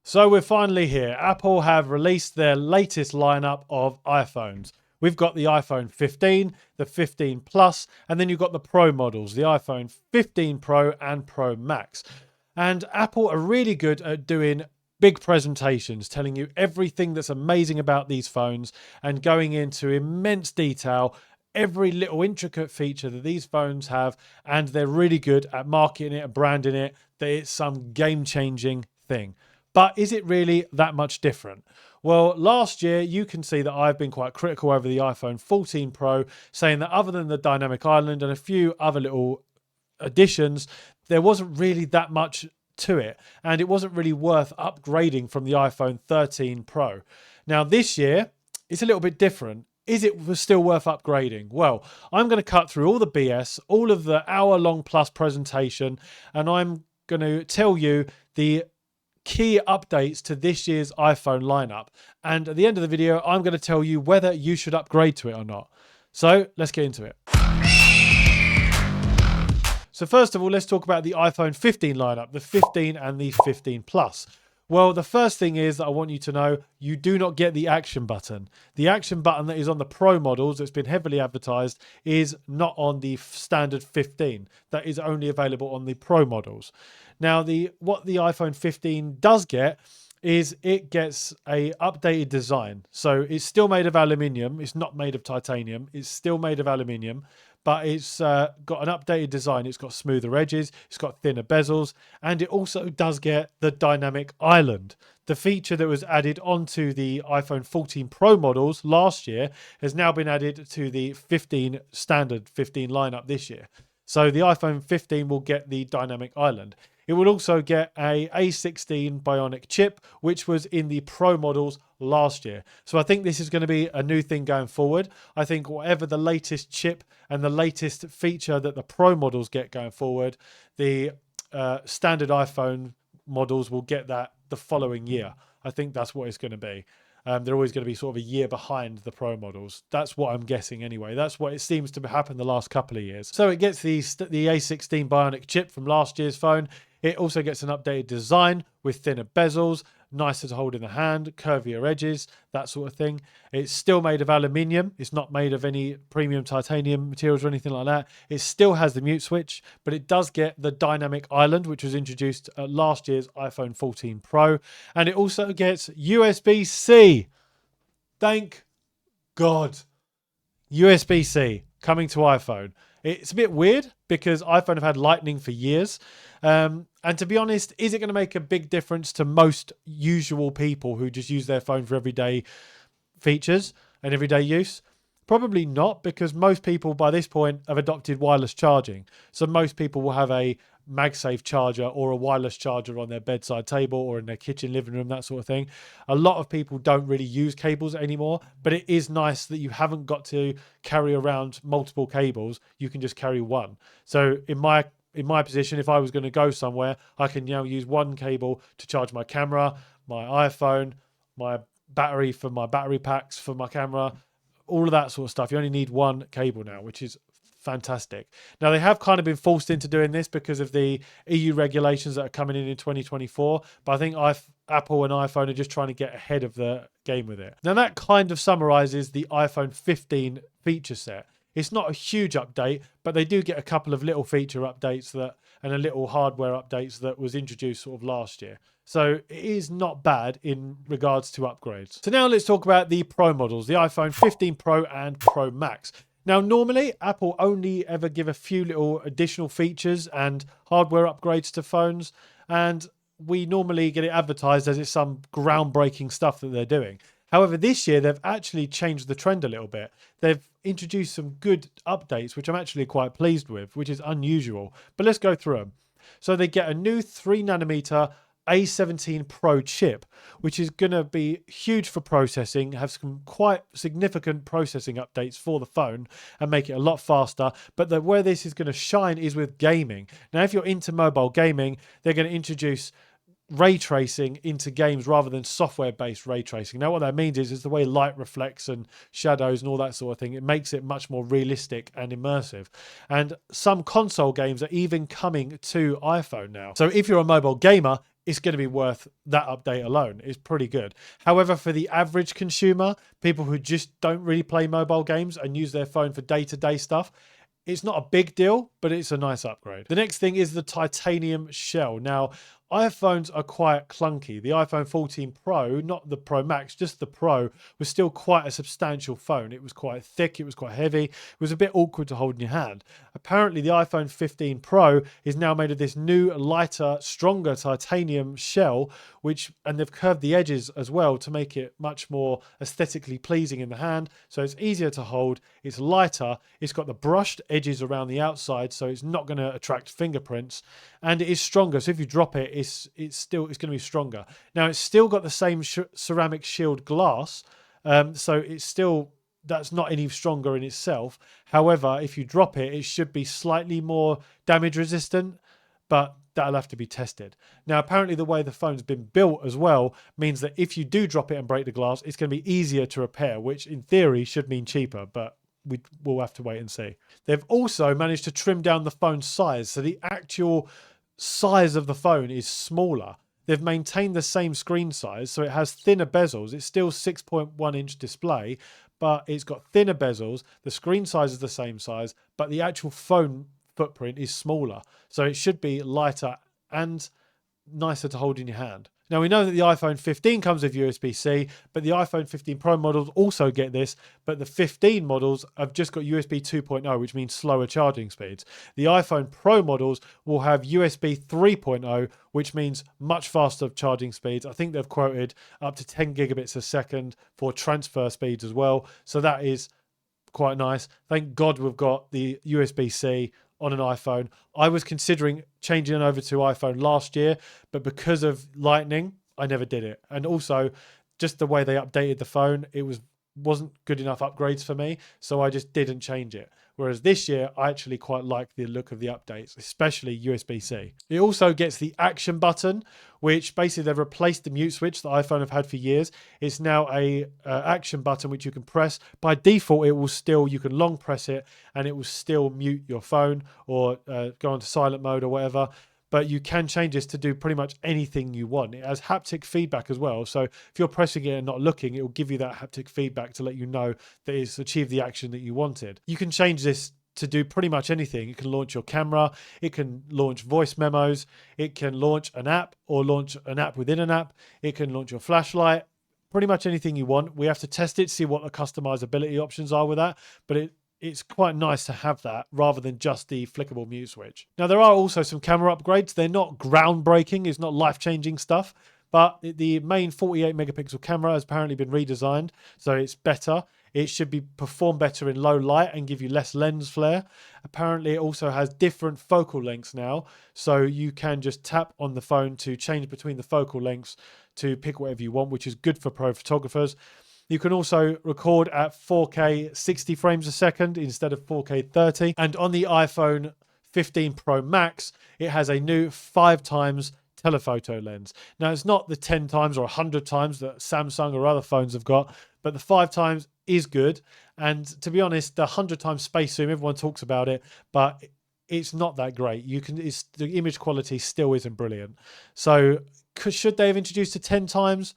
So we're finally here. Apple have released their latest lineup of iPhones. We've got the iPhone 15, the 15 Plus, and then you've got the Pro models, the iPhone 15 Pro and Pro Max. And Apple are really good at doing big presentations, telling you everything that's amazing about these phones and going into immense detail, every little intricate feature that these phones have, and they're really good at marketing it and branding it, that it's some game-changing thing. But is it really that much different? Well, last year, you can see that I've been quite critical over the iPhone 14 Pro, saying that other than the dynamic island and a few other little additions, there wasn't really that much to it. And it wasn't really worth upgrading from the iPhone 13 Pro. Now, this year, it's a little bit different. Is it still worth upgrading? Well, I'm going to cut through all the BS, all of the hour-long plus presentation, and I'm going to tell you the key updates to this year's iPhone lineup. And at the end of the video, I'm going to tell you whether you should upgrade to it or not. So let's get into it. So first of all, let's talk about the iPhone 15 lineup, the 15 and the 15 Plus. Well, the first thing is that I want you to know you do not get the action button. The action button that is on the Pro models that's been heavily advertised is not on the standard 15. That is only available on the Pro models. Now, what the iPhone 15 does get is it gets a updated design. So it's still made of aluminium. It's not made of titanium. It's still made of aluminium, but it's got an updated design. It's got smoother edges, it's got thinner bezels, and it also does get the dynamic island. The feature that was added onto the iPhone 14 Pro models last year has now been added to the 15 standard 15 lineup this year. So the iPhone 15 will get the dynamic island. It will also get a A16 Bionic chip, which was in the Pro models last year. So I think this is going to be a new thing going forward. I think whatever the latest chip and the latest feature that the Pro models get going forward, the standard iPhone models will get that the following year. I think that's what it's going to be. They're always going to be sort of a year behind the Pro models. That's what I'm guessing anyway. That's what it seems to happen the last couple of years. So it gets the A16 Bionic chip from last year's phone. It also gets an updated design with thinner bezels, nicer to hold in the hand, curvier edges, that sort of thing. It's still made of aluminium. It's not made of any premium titanium materials or anything like that. It still has the mute switch, but it does get the dynamic island, which was introduced at last year's iPhone 14 Pro. And it also gets USB-C. Thank God. USB-C coming to iPhone. It's a bit weird because iPhone have had Lightning for years. And to be honest, is it going to make a big difference to most usual people who just use their phone for everyday features and everyday use? Probably not, because most people by this point have adopted wireless charging. So most people will have a MagSafe charger or a wireless charger on their bedside table or in their kitchen, living room, that sort of thing. A lot of people don't really use cables anymore, but it is nice that you haven't got to carry around multiple cables. You can just carry one. So in my position, if I was going to go somewhere, I can now use one cable to charge my camera, my iPhone, my battery for my battery packs for my camera, all of that sort of stuff. You only need one cable now, which is fantastic. Now, they have kind of been forced into doing this because of the EU regulations that are coming in 2024, but I think Apple and iPhone are just trying to get ahead of the game with it. Now, that kind of summarizes the iPhone 15 feature set. It's not a huge update, but they do get a couple of little feature updates and a little hardware updates that was introduced sort of last year. So it is not bad in regards to upgrades. So now let's talk about the Pro models, the iPhone 15 Pro and Pro Max. Now, normally, Apple only ever give a few little additional features and hardware upgrades to phones, and we normally get it advertised as it's some groundbreaking stuff that they're doing. However, this year, they've actually changed the trend a little bit. They've introduced some good updates, which I'm actually quite pleased with, which is unusual. But let's go through them. So they get a new 3nm A17 Pro chip, which is going to be huge for processing, have some quite significant processing updates for the phone and make it a lot faster. But where this is going to shine is with gaming. Now, if you're into mobile gaming, they're going to introduce ray tracing into games rather than software-based ray tracing. Now, what that means is the way light reflects and shadows and all that sort of thing. It makes it much more realistic and immersive. And some console games are even coming to iPhone now. So if you're a mobile gamer, it's going to be worth that update alone. It's pretty good. However, for the average consumer, people who just don't really play mobile games and use their phone for day-to-day stuff, it's not a big deal, but it's a nice upgrade. The next thing is the titanium shell. Now, iPhones are quite clunky. The iPhone 14 Pro, not the Pro Max, just the Pro, was still quite a substantial phone. It was quite thick, it was quite heavy, it was a bit awkward to hold in your hand. Apparently, the iPhone 15 Pro is now made of this new, lighter, stronger titanium shell, and they've curved the edges as well to make it much more aesthetically pleasing in the hand. So it's easier to hold, it's lighter, it's got the brushed edges around the outside, so it's not going to attract fingerprints, and it is stronger. So if you drop it, it's going to be stronger. Now it's still got the same ceramic shield glass, so it's still, that's not any stronger in itself. However, if you drop it, it should be slightly more damage resistant, but that'll have to be tested. Now, apparently the way the phone's been built as well means that if you do drop it and break the glass, it's going to be easier to repair, which in theory should mean cheaper, but we'll have to wait and see. They've also managed to trim down the phone's size, so the actual size of the phone is smaller. They've maintained the same screen size, so it has thinner bezels. It's still 6.1-inch display, but it's got thinner bezels. The screen size is the same size, but the actual phone footprint is smaller. So it should be lighter and nicer to hold in your hand. Now, we know that the iPhone 15 comes with USB-C, but the iPhone 15 Pro models also get this, but the 15 models have just got USB 2.0, which means slower charging speeds. The iPhone Pro models will have USB 3.0, which means much faster charging speeds. I think they've quoted up to 10 gigabits a second for transfer speeds as well, so that is quite nice. Thank God we've got the USB-C on an iPhone. I was considering changing it over to iPhone last year, but because of Lightning, I never did it. And also, just the way they updated the phone, it wasn't good enough upgrades for me, so I just didn't change it. Whereas this year, I actually quite like the look of the updates, especially USB-C. It also gets the action button, which basically they've replaced the mute switch that iPhone have had for years. It's now a action button which you can press. By default, you can long press it and it will still mute your phone or go into silent mode or whatever. But you can change this to do pretty much anything you want. It has haptic feedback as well. So if you're pressing it and not looking, it will give you that haptic feedback to let you know that it's achieved the action that you wanted. You can change this to do pretty much anything. It can launch your camera. It can launch voice memos. It can launch an app or launch an app within an app. It can launch your flashlight. Pretty much anything you want. We have to test it, see what the customizability options are with that. But it's quite nice to have that rather than just the flickable mute switch. Now, there are also some camera upgrades. They're not groundbreaking. It's not life-changing stuff. But the main 48 megapixel camera has apparently been redesigned, so it's better. It should perform better in low light and give you less lens flare. Apparently, it also has different focal lengths now, so you can just tap on the phone to change between the focal lengths to pick whatever you want, which is good for pro photographers. You can also record at 4K 60 frames a second instead of 4K 30. And on the iPhone 15 Pro Max, it has a new 5x telephoto lens. Now, it's not the 10 times or 100 times that Samsung or other phones have got, but the 5x is good. And to be honest, the 100 times space zoom, everyone talks about it, but it's not that great. The image quality still isn't brilliant. So should they have introduced a 10 times?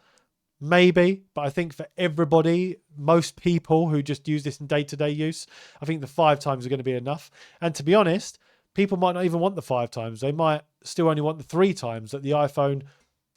Maybe, but I think for everybody, most people who just use this in day-to-day use, I think the 5x are going to be enough. And to be honest, people might not even want the 5x. They might still only want the 3x that the iPhone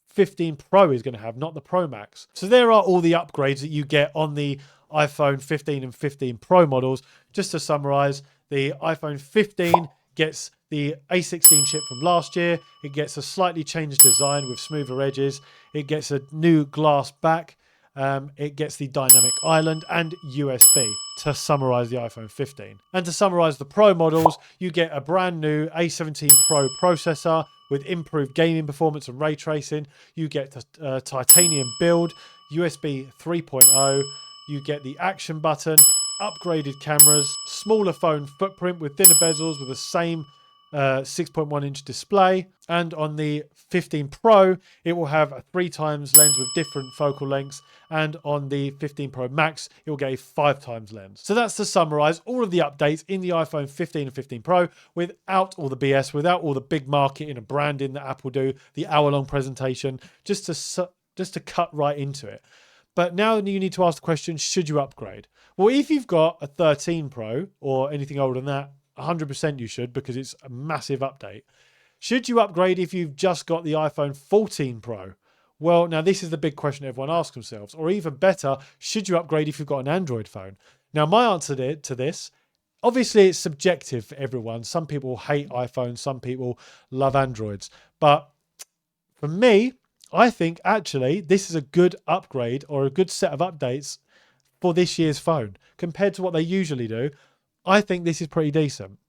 15 Pro is going to have, not the Pro Max. So there are all the upgrades that you get on the iPhone 15 and 15 Pro models. Just to summarize, the iPhone 15 gets the A16 chip from last year. It gets a slightly changed design with smoother edges. It gets a new glass back. It gets the dynamic island and USB, to summarize the iPhone 15. And to summarize the Pro models, you get a brand new A17 Pro processor with improved gaming performance and ray tracing. You get the titanium build, USB 3.0. You get the action button, upgraded cameras, smaller phone footprint with thinner bezels with the same 6.1-inch display, and on the 15 Pro it will have a 3x lens with different focal lengths, and on the 15 Pro Max it will get a 5x lens. So that's to summarize all of the updates in the iPhone 15 and 15 Pro without all the BS, without all the big marketing and branding that Apple do, the hour-long presentation, just to cut right into it. But now you need to ask the question, should you upgrade? Well, if you've got a 13 Pro or anything older than that, 100% you should, because it's a massive update. Should you upgrade if you've just got the iPhone 14 Pro? Well, now this is the big question everyone asks themselves. Or even better, should you upgrade if you've got an Android phone? Now, my answer to this, obviously it's subjective for everyone. Some people hate iPhones, some people love Androids. But for me, I think actually this is a good upgrade or a good set of updates for this year's phone compared to what they usually do. I think this is pretty decent.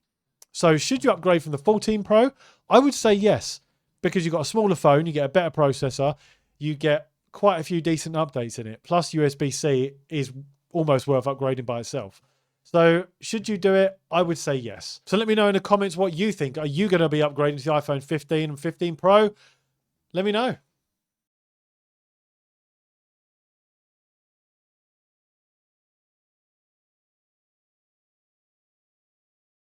So should you upgrade from the 14 Pro? I would say yes, because you've got a smaller phone, you get a better processor, you get quite a few decent updates in it. Plus USB-C is almost worth upgrading by itself. So should you do it? I would say yes. So let me know in the comments what you think. Are you going to be upgrading to the iPhone 15 and 15 Pro? Let me know.